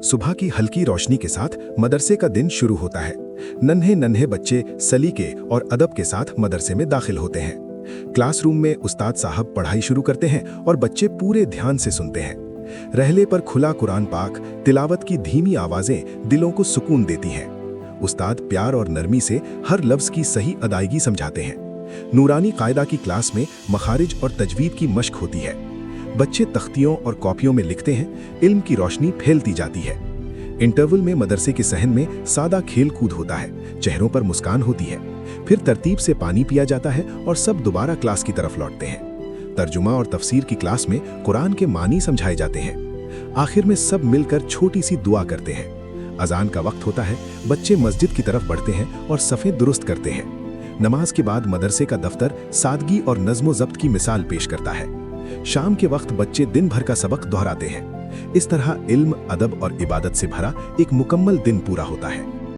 सुबह की हल्की रोशनी के साथ मदरसे का दिन शुरू होता है। नन्हे नन्हे बच्चे सलीके और अदब के साथ मदरसे में दाखिल होते हैं। क्लासरूम में उस्ताद साहब पढ़ाई शुरू करते हैं और बच्चे पूरे ध्यान से सुनते हैं। रहले पर खुला कुरान पाक, तिलावत की धीमी आवाजें दिलों को सुकून देती हैं। उस्ताद प्यार और नरमी से हर लफ्ज की सही अदायगी समझाते हैं। नूरानी कायदा की क्लास में मखारिज और तजवीद की मश्क होती है। बच्चे तख्तियों और कॉपियों में लिखते हैं, इल्म की रोशनी फैलती जाती है। इंटरवल में मदरसे के सहन में सादा खेल कूद होता है, चेहरों पर मुस्कान होती है। फिर तरतीब से पानी पिया जाता है और सब दोबारा क्लास की तरफ लौटते हैं। तर्जुमा और तफसीर की क्लास में कुरान के मानी समझाए जाते हैं। आखिर में सब मिलकर छोटी सी दुआ करते हैं। अजान का वक्त होता है, बच्चे मस्जिद की तरफ बढ़ते हैं और सफ़े दुरुस्त करते हैं। नमाज के बाद मदरसे का दफ्तर सादगी और नज़्म ज़ब्त की मिसाल पेश करता है। शाम के वक्त बच्चे दिन भर का सबक दोहराते हैं। इस तरह इल्म, अदब और इबादत से भरा एक मुकम्मल दिन पूरा होता है।